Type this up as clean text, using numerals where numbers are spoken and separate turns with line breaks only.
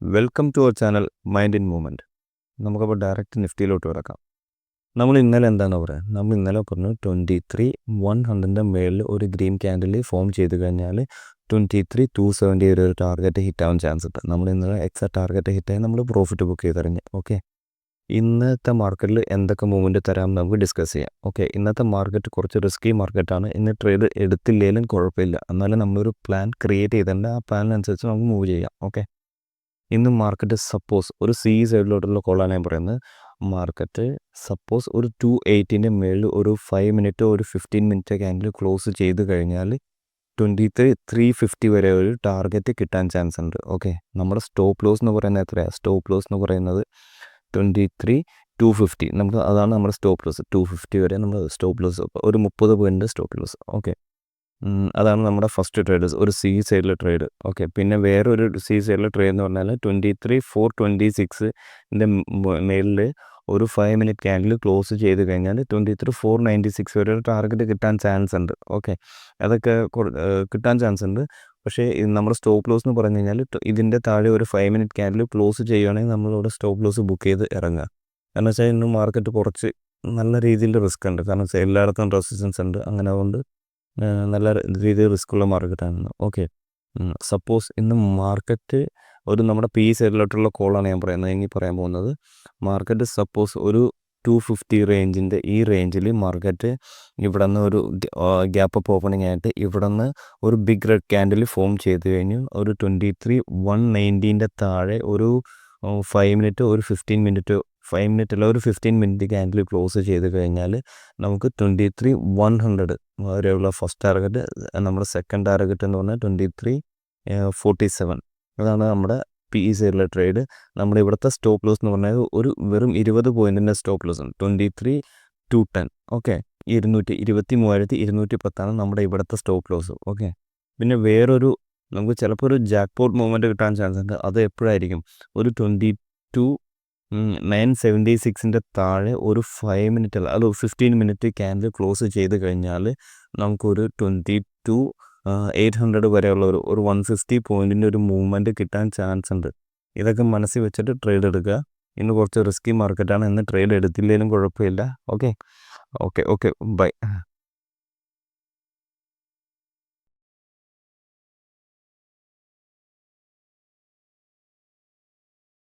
Welcome to our channel mind in movement. നമുക്കപ്പോൾ direct നിഫ്റ്റിയിലോട്ട് കിടക്കാം. നമ്മൾ ഇന്നലെ എന്താണ് പറയുക, നമ്മൾ ഇന്നലെ പറഞ്ഞു 23,100 മേളിൽ ഒരു ഗ്രീൻ ക്യാൻഡിൽ ഫോം ചെയ്ത് കഴിഞ്ഞാൽ 23,270 ഒരു ടാർഗറ്റ് ഹിറ്റാവാൻ ചാൻസ് ഉണ്ട്. നമ്മൾ ഇന്നലെ എക്സാക്ട് ടാർഗറ്റ് ഹിറ്റായി നമ്മൾ പ്രോഫിറ്റ് ബുക്ക് ചെയ്തറിഞ്ഞ്. ഓക്കെ, ഇന്നത്തെ മാർക്കറ്റിൽ എന്തൊക്കെ മൂവ്മെൻറ്റ് തരാമെന്ന് നമുക്ക് ഡിസ്കസ് ചെയ്യാം. ഓക്കെ, ഇന്നത്തെ മാർക്കറ്റ് കുറച്ച് റിസ്കി മാർക്കറ്റാണ്. ഇന്ന് ട്രേഡ് എടുത്തില്ലെങ്കിലും കുഴപ്പമില്ല, എന്നാലും നമ്മളൊരു പ്ലാൻ ക്രിയേറ്റ് ചെയ്തിട്ടുണ്ട്. ആ പ്ലാനിനനുസരിച്ച് നമുക്ക് മൂവ് ചെയ്യാം. ഓക്കെ, ഇന്ന് മാർക്കറ്റ് സപ്പോസ് ഒരു സി സൈഡിലോട്ടുള്ള കോളാണ് ഞാൻ പറയുന്നത്. മാർക്കറ്റ് സപ്പോസ് ഒരു 280 മേളിൽ ഒരു 5 മിനിറ്റ് ഒരു 15 മിനിറ്റ് ക്യാൻഡിൽ ക്ലോസ് ചെയ്ത് കഴിഞ്ഞാൽ 23,350 വരെ ഒരു ടാർഗറ്റ് കിട്ടാൻ ചാൻസ് ഉണ്ട്. ഓക്കെ, നമ്മുടെ സ്റ്റോപ്പ് ലോസ് എന്ന് പറയുന്നത് എത്രയാണ്? സ്റ്റോപ്പ് ലോസ് എന്ന് പറയുന്നത് 23,250. നമുക്ക് അതാണ് നമ്മുടെ സ്റ്റോപ്പ് ലോസ്. 250 വരെ നമ്മൾ സ്റ്റോപ്പ് ലോസ്, ഒരു 30 പോയിൻ്റ് സ്റ്റോപ്പ് ലോസ്. ഓക്കെ, അതാണ് നമ്മുടെ ഫസ്റ്റ് ട്രേഡ്, ഒരു സി സൈഡിലെ ട്രേഡ്. ഓക്കെ, പിന്നെ വേറൊരു സി സൈഡിലെ ട്രേഡ് എന്ന് പറഞ്ഞാൽ 23,426 മേളിൽ ഒരു 5 മിനിറ്റ് ക്യാൻഡിൽ ക്ലോസ് ചെയ്ത് കഴിഞ്ഞാൽ 23,496 വരെ ഒരു ടാർഗറ്റ് കിട്ടാൻ ചാൻസ് ഉണ്ട്. ഓക്കെ, അതൊക്കെ കിട്ടാൻ ചാൻസ് ഉണ്ട്. പക്ഷേ നമ്മുടെ സ്റ്റോപ്പ് ലോസ് എന്ന് പറഞ്ഞു കഴിഞ്ഞാൽ ഇതിൻ്റെ താഴെ ഒരു 5 മിനിറ്റ് ക്യാൻഡിൽ ക്ലോസ് ചെയ്യുകയാണെങ്കിൽ നമ്മളിവിടെ സ്റ്റോപ്പ് ലോസ് ബുക്ക് ചെയ്ത് ഇറങ്ങുക. കാരണം വെച്ചാൽ ഇന്ന് മാർക്കറ്റ് കുറച്ച് നല്ല രീതിയിൽ റിസ്ക് ഉണ്ട്. കാരണം വെച്ചാൽ എല്ലായിടത്തും റെസിസ്റ്റൻസ് ഉണ്ട്. അങ്ങനെ അതുകൊണ്ട് നല്ല രീതിയിൽ റിസ്ക്കുള്ള മാർക്കറ്റാണ്. ഓക്കെ, സപ്പോസ് ഇന്ന് മാർക്കറ്റ് ഒരു നമ്മുടെ പി സൈഡിലോട്ടുള്ള കോളാണ് ഞാൻ പറയുന്നത്. ഇനി പറയാൻ പോകുന്നത് മാർക്കറ്റ് സപ്പോസ് ഒരു 250 റേഞ്ചിൻ്റെ ഈ റേഞ്ചിൽ മാർക്കറ്റ് ഇവിടെ നിന്ന് ഒരു ഗ്യാപ്പ് അപ്പ് ഓപ്പണിംഗ് ആയിട്ട് ഇവിടെ നിന്ന് ഒരു ബിഗ് റെഡ് ക്യാൻഡിൽ ഫോം ചെയ്ത് കഴിഞ്ഞു. ഒരു 23,190 താഴെ ഒരു 5 മിനിറ്റ് ഒരു 15 മിനിറ്റ് 5 മിനിറ്റ് അല്ല ഒരു 15 മിനിറ്റ് ക്യാൻഡിൽ ക്ലോസ് ചെയ്ത് കഴിഞ്ഞാൽ നമുക്ക് 23,100 വരെയുള്ള ഫസ്റ്റ് ടാർഗറ്റ്. നമ്മുടെ സെക്കൻഡ് ടാർഗറ്റ് എന്ന് പറഞ്ഞാൽ 23,47. അതാണ് നമ്മുടെ പി സൈഡിലെ ട്രേഡ്. നമ്മുടെ ഇവിടുത്തെ സ്റ്റോപ്പ് ലോസ് എന്ന് പറഞ്ഞാൽ ഒരു വെറും 20 പോയിൻറ്റിൻ്റെ സ്റ്റോപ്പ് ലോസ് ഉണ്ട്. 23,210. ഓക്കെ, 23,210 നമ്മുടെ ഇവിടുത്തെ സ്റ്റോപ്പ് ലോസ്. ഓക്കെ, പിന്നെ വേറൊരു നമുക്ക് ചിലപ്പോൾ ഒരു ജാക്ക് പോട്ട് മൂവ്മെൻറ്റ് കിട്ടാൻ ചാൻസ് ഉണ്ട്. അത് എപ്പോഴായിരിക്കും? ഒരു 22,976 താഴെ ഒരു 5 മിനിറ്റ് അല്ല ഒരു 15 മിനിറ്റ് ക്യാൻഡിൽ ക്ലോസ് ചെയ്ത് കഴിഞ്ഞാൽ നമുക്കൊരു 22,800 വരെയുള്ള ഒരു 150 പോയിൻറ്റിൻ്റെ ഒരു മൂവ്മെൻറ്റ് കിട്ടാൻ ചാൻസ് ഉണ്ട്. ഇതൊക്കെ മനസ്സിൽ വെച്ചിട്ട് ട്രേഡ് എടുക്കുക. ഇന്ന് കുറച്ച് റിസ്കി മാർക്കറ്റാണ്. ഇന്ന് ട്രേഡ് എടുത്തില്ലെങ്കിലും കുഴപ്പമില്ല. Okay okay okay bye.